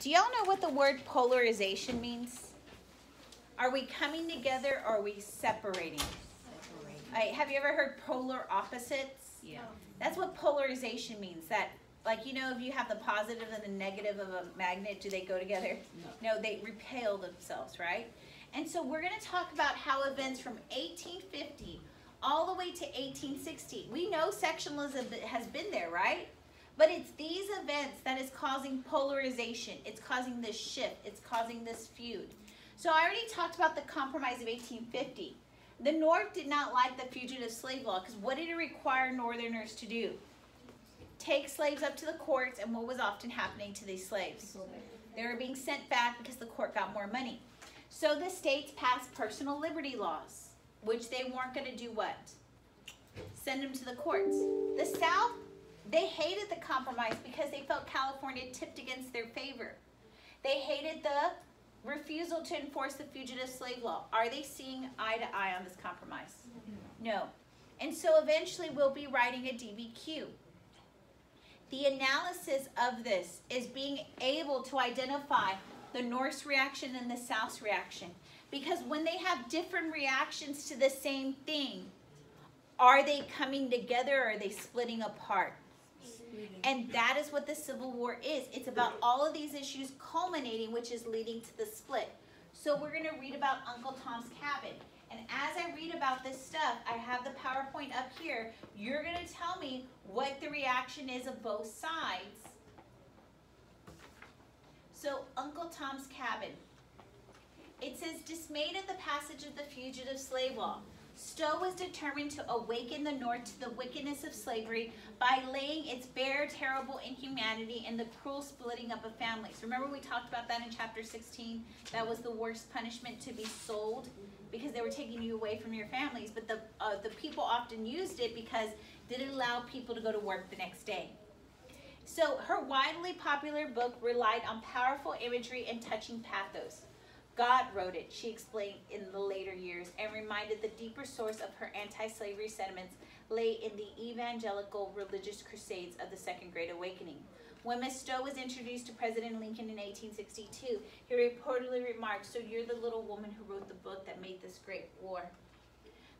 Do y'all know what the word polarization means? Are we coming together or are we separating? Have you ever heard polar opposites? Yeah. That's what polarization means. That, like, you know, if you have the positive and the negative of a magnet, do they go together? No, they repel themselves, right? And so we're going to talk about how events from 1850 all the way to 1860. We know sectionalism has been there, right? But it's these events that is causing polarization. It's causing this shift. It's causing this feud. So I already talked about the Compromise of 1850. The North did not like the fugitive slave law because what did it require Northerners to do? Take slaves up to the courts, and what was often happening to these slaves? They were being sent back because the court got more money. So the states passed personal liberty laws, which they weren't going to do what? Send them to the courts. The South, they hated the compromise because they felt California tipped against their favor. They hated the refusal to enforce the fugitive slave law. Are they seeing eye to eye on this compromise? No. And so eventually we'll be writing a DBQ. The analysis of this is being able to identify the North's reaction and the South's reaction. Because when they have different reactions to the same thing, are they coming together or are they splitting apart? And that is what the Civil War is. It's about all of these issues culminating, which is leading to the split. So we're going to read about Uncle Tom's Cabin. And as I read about this stuff, I have the PowerPoint up here. You're going to tell me what the reaction is of both sides. So Uncle Tom's Cabin. It says, dismayed at the passage of the Fugitive Slave Law, Stowe was determined to awaken the North to the wickedness of slavery by laying its bare, terrible inhumanity and the cruel splitting up of families. Remember we talked about that in chapter 16? That was the worst punishment, to be sold, because they were taking you away from your families. But the people often used it because it didn't allow people to go to work the next day. So her widely popular book relied on powerful imagery and touching pathos. God wrote it, she explained in the later years, and reminded the deeper source of her anti-slavery sentiments lay in the evangelical religious crusades of the Second Great Awakening. When Miss Stowe was introduced to President Lincoln in 1862, he reportedly remarked, "So you're the little woman who wrote the book that made this great war."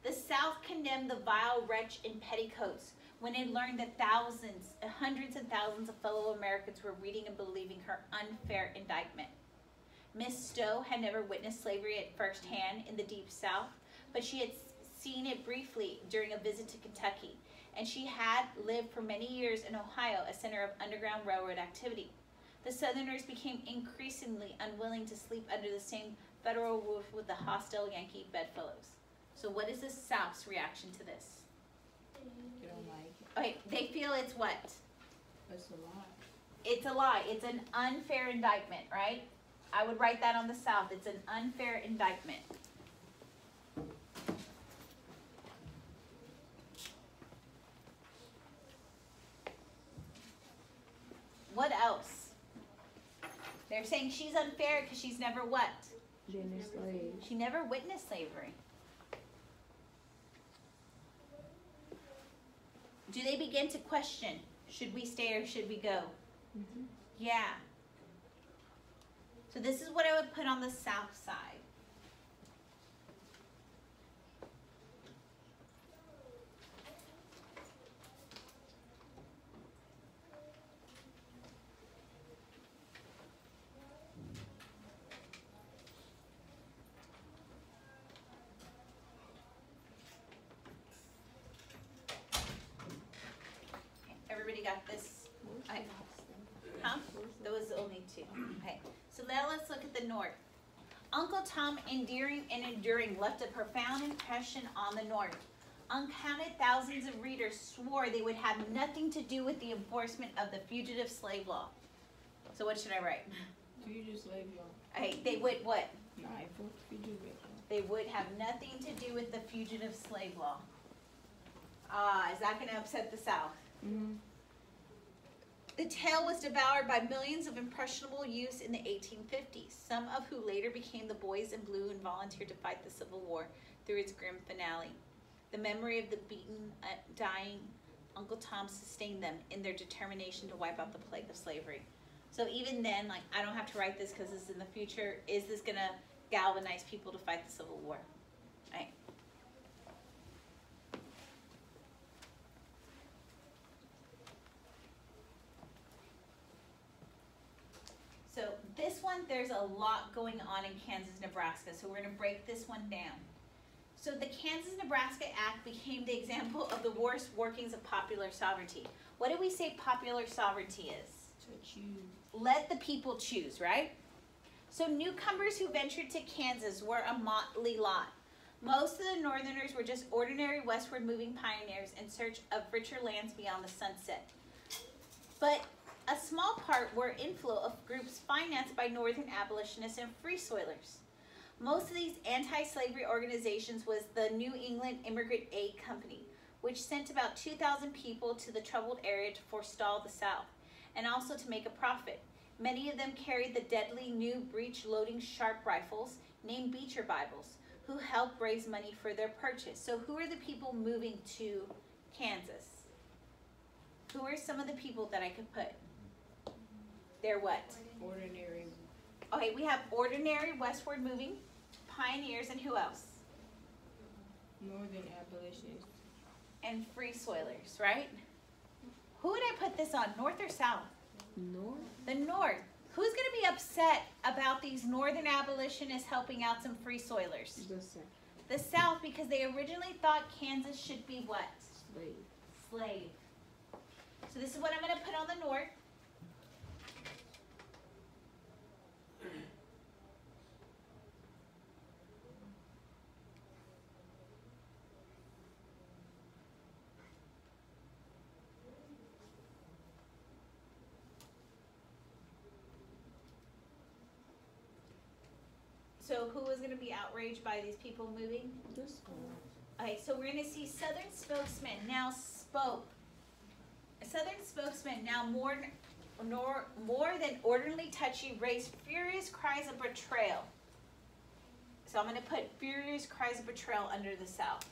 The South condemned the vile wretch in petticoats when it learned that thousands, hundreds and thousands of fellow Americans were reading and believing her unfair indictment. Miss Stowe had never witnessed slavery at first hand in the Deep South, but she had seen it briefly during a visit to Kentucky, and she had lived for many years in Ohio, a center of Underground Railroad activity. The Southerners became increasingly unwilling to sleep under the same federal roof with the hostile Yankee bedfellows. So what is the South's reaction to this? You don't like it. Okay, they feel it's what? It's a lie. It's a lie. It's an unfair indictment, right? I would write that on the South. It's an unfair indictment. What else? They're saying she's unfair because she's never what? Been a slave. She never witnessed slavery. Do they begin to question, should we stay or should we go? Mm-hmm. Yeah. So this is what I would put on the South side. Everybody got this? Huh? There was only two. Okay. So now let's look at the North. Uncle Tom, endearing and enduring, left a profound impression on the North. Uncounted thousands of readers swore they would have nothing to do with the enforcement of the fugitive slave law. So what should I write? Fugitive slave law. Okay, they would what? Fugitive law. They would have nothing to do with the fugitive slave law. Is that going to upset the South? Mm-hmm. The tale was devoured by millions of impressionable youths in the 1850s, some of who later became the Boys in Blue and volunteered to fight the Civil War through its grim finale. The memory of the beaten, dying Uncle Tom sustained them in their determination to wipe out the plague of slavery. So even then, like, I don't have to write this because this is in the future. Is this going to galvanize people to fight the Civil War? Right. So this one, there's a lot going on in Kansas, Nebraska. So we're going to break this one down. So the Kansas-Nebraska Act became the example of the worst workings of popular sovereignty. What did we say popular sovereignty is? To choose. Let the people choose, right? So newcomers who ventured to Kansas were a motley lot. Most of the Northerners were just ordinary westward moving pioneers in search of richer lands beyond the sunset. But a small part were inflow of groups financed by Northern abolitionists and free soilers. Most of these anti-slavery organizations was the New England Immigrant Aid Company, which sent about 2,000 people to the troubled area to forestall the South, and also to make a profit. Many of them carried the deadly new breech-loading sharp rifles named Beecher Bibles, who helped raise money for their purchase. So who are the people moving to Kansas? Who are some of the people that I could put? They're what? Ordinary. Okay, we have ordinary westward moving pioneers, and who else? Northern abolitionists. And free soilers, right? Who would I put this on, north or south? North. The north. Who's going to be upset about these northern abolitionists helping out some free soilers? The South. The south, because they originally thought Kansas should be what? Slave. Slave. So this is what I'm going to put on the north. So who was going to be outraged by these people moving? This one. Okay, so we're going to see Southern spokesman now spoke. A Southern spokesman now more than ordinarily touchy raised furious cries of betrayal. So I'm going to put furious cries of betrayal under the South.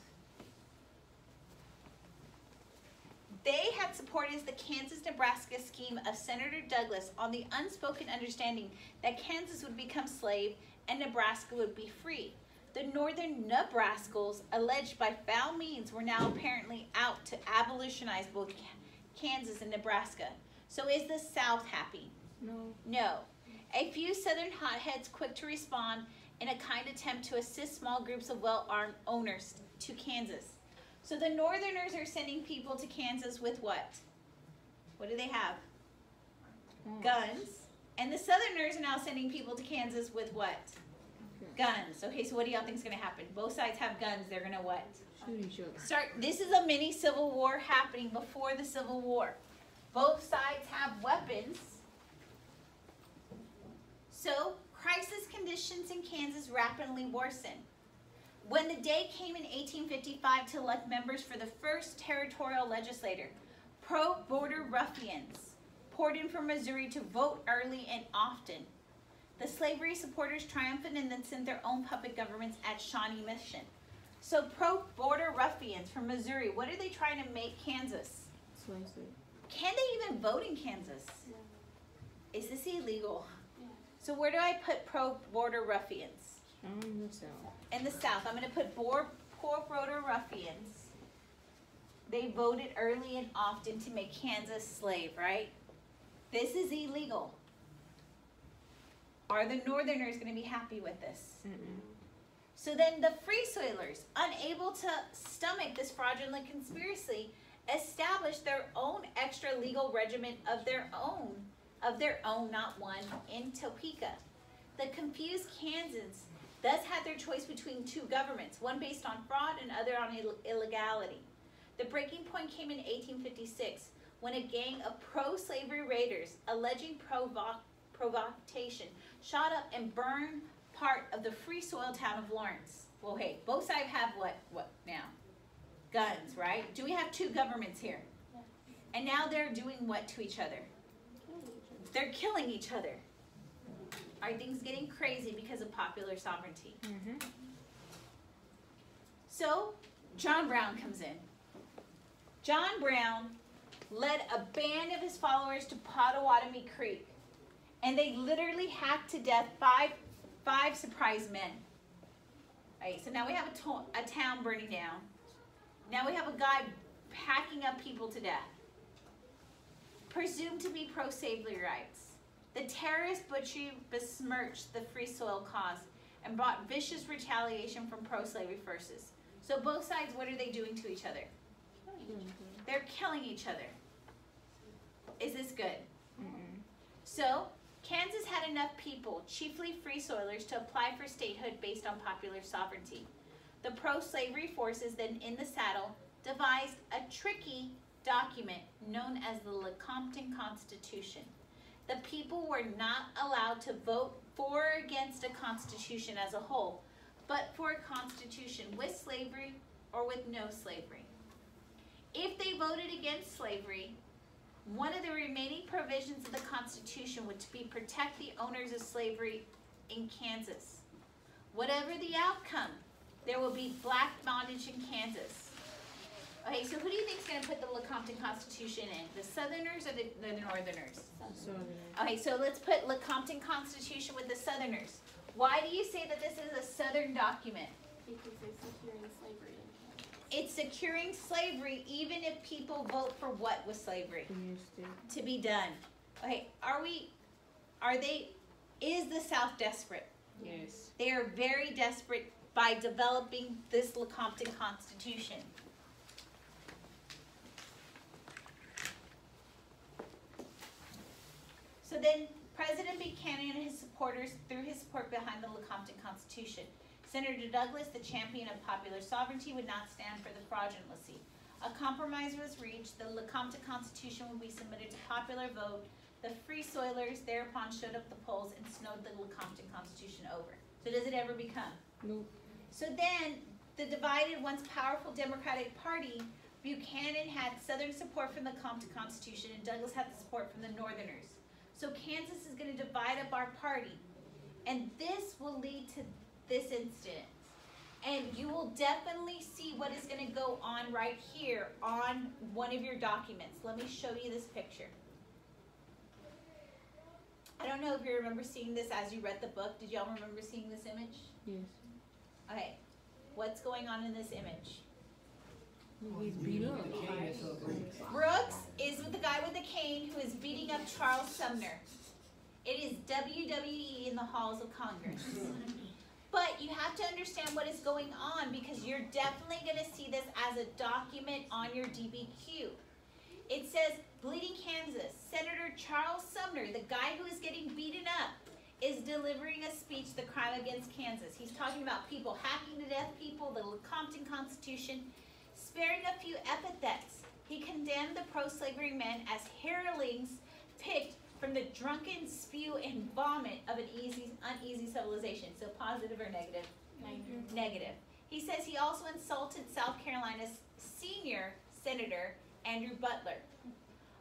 They had supported the Kansas-Nebraska scheme of Senator Douglas on the unspoken understanding that Kansas would become slave and Nebraska would be free. The northern Nebraskals, alleged by foul means, were now apparently out to abolitionize both Kansas and Nebraska. So is the South happy? No. No. A few Southern hotheads quick to respond in a kind attempt to assist small groups of well-armed owners to Kansas. So the Northerners are sending people to Kansas with what? What do they have? Guns. And the Southerners are now sending people to Kansas with what? Guns. Okay, so what do y'all think is going to happen? Both sides have guns. They're going to what? Shoot each other. This is a mini civil war happening before the Civil War. Both sides have weapons. So crisis conditions in Kansas rapidly worsened. When the day came in 1855 to elect members for the first territorial legislature, pro-border ruffians poured in from Missouri to vote early and often. The slavery supporters triumphed and then sent their own puppet governments at Shawnee Mission. So pro-border ruffians from Missouri, what are they trying to make Kansas? Slave state. Can they even vote in Kansas? Is this illegal? So where do I put pro-border ruffians? In the South. In the South. I'm going to put pro-border ruffians. They voted early and often to make Kansas slave, right? This is illegal. Are the Northerners going to be happy with this? So then the Free Soilers, unable to stomach this fraudulent conspiracy, established their own extra legal regiment of their own, not one, in Topeka. The confused Kansans thus had their choice between two governments, one based on fraud and other on illegality. The breaking point came in 1856 when a gang of pro-slavery raiders, alleging provocation, shot up and burned part of the free soil town of Lawrence. Well, hey, both sides have what now? Guns, right? Do we have two governments here? And now they're doing what to each other? They're killing each other. Are things getting crazy because of popular sovereignty? So, John Brown comes in. John Brown led a band of his followers to Pottawatomie Creek. And they literally hacked to death five surprise men. All right, so now we have a town burning down. Now we have a guy hacking up people to death. Presumed to be pro-slavery rights. The terrorist butchery besmirched the free soil cause and brought vicious retaliation from pro-slavery forces. So both sides, what are they doing to each other? They're killing each other. Is this good? So, Kansas had enough people, chiefly free soilers, to apply for statehood based on popular sovereignty. The pro-slavery forces then in the saddle devised a tricky document known as the Lecompton Constitution. The people were not allowed to vote for or against a constitution as a whole, but for a constitution with slavery or with no slavery. If they voted against slavery, one of the remaining provisions of the Constitution would be protect the owners of slavery in Kansas. Whatever the outcome, there will be black bondage in Kansas. Okay, so who do you think is going to put the Lecompton Constitution in? The Southerners or the Northerners? Southerners. Okay, so let's put Lecompton Constitution with the Southerners. Why do you say that this is a Southern document? Because it's securing slavery in Kansas. It's securing slavery even if people vote for what with slavery? To be done. Okay, is the South desperate? Yes. They are very desperate by developing this Lecompton Constitution. So then President Buchanan and his supporters threw his support behind the Lecompton Constitution. Senator Douglas, the champion of popular sovereignty, would not stand for the fraudulency. A compromise was reached. The Lecompton Constitution would be submitted to popular vote. The Free Soilers thereupon showed up the polls and snowed the Lecompton Constitution over. So does it ever become? Nope. So then, the divided, once powerful Democratic Party, Buchanan had Southern support from the Lecompton Constitution, and Douglas had the support from the Northerners. So Kansas is going to divide up our party, and this will lead to this incident. And you will definitely see what is going to go on right here on one of your documents. Let me show you this picture. I don't know if you remember seeing this as you read the book. Did y'all remember seeing this image? Yes. Okay. What's going on in this image? He's beat up. Brooks is with the guy with the cane who is beating up Charles Sumner. It is WWE in the halls of Congress. But you have to understand what is going on because you're definitely going to see this as a document on your DBQ. It says, Bleeding Kansas, Senator Charles Sumner, the guy who is getting beaten up, is delivering a speech, The Crime Against Kansas. He's talking about people hacking to death people, the Lecompton Constitution, sparing a few epithets. He condemned the pro-slavery men as hirelings picked from the drunken spew and vomit of an uneasy civilization. So positive or negative? Negative. Negative. He says he also insulted South Carolina's senior senator, Andrew Butler.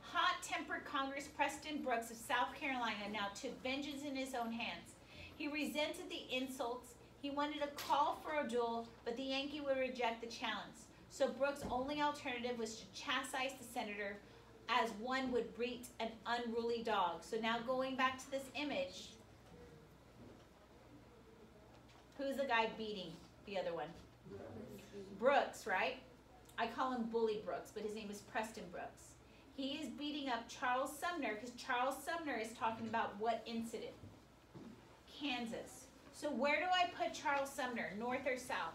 Hot-tempered Congress Preston Brooks of South Carolina now took vengeance in his own hands. He resented the insults. He wanted a call for a duel, but the Yankee would reject the challenge. So Brooks' only alternative was to chastise the senator as one would greet an unruly dog. So now going back to this image, who's the guy beating the other one? Brooks, right? I call him Bully Brooks, but his name is Preston Brooks. He is beating up Charles Sumner because Charles Sumner is talking about what incident? Kansas. So where do I put Charles Sumner, north or south?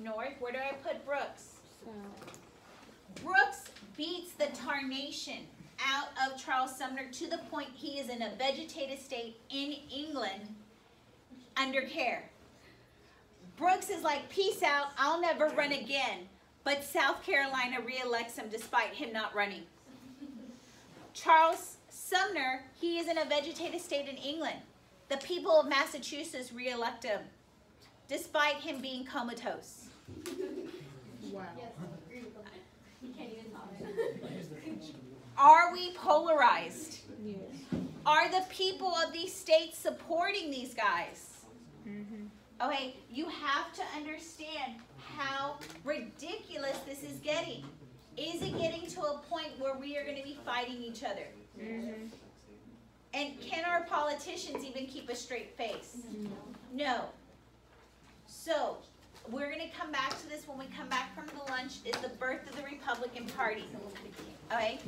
North. Where do I put Brooks? South. Brooks beats the tarnation out of Charles Sumner to the point he is in a vegetative state in England under care. Brooks is like, peace out, I'll never run again. But South Carolina reelects him despite him not running. Charles Sumner, he is in a vegetative state in England. The people of Massachusetts reelect him despite him being comatose. Wow. Yes, I agree with that. You can't even talk it. Are we polarized? Yes. Are the people of these states supporting these guys? Mm-hmm. Okay, you have to understand how ridiculous this is getting. Is it getting to a point where we are going to be fighting each other? Mm-hmm. And can our politicians even keep a straight face? No. So, we're going to come back to this when we come back from the lunch, is the birth of the Republican Party. Okay?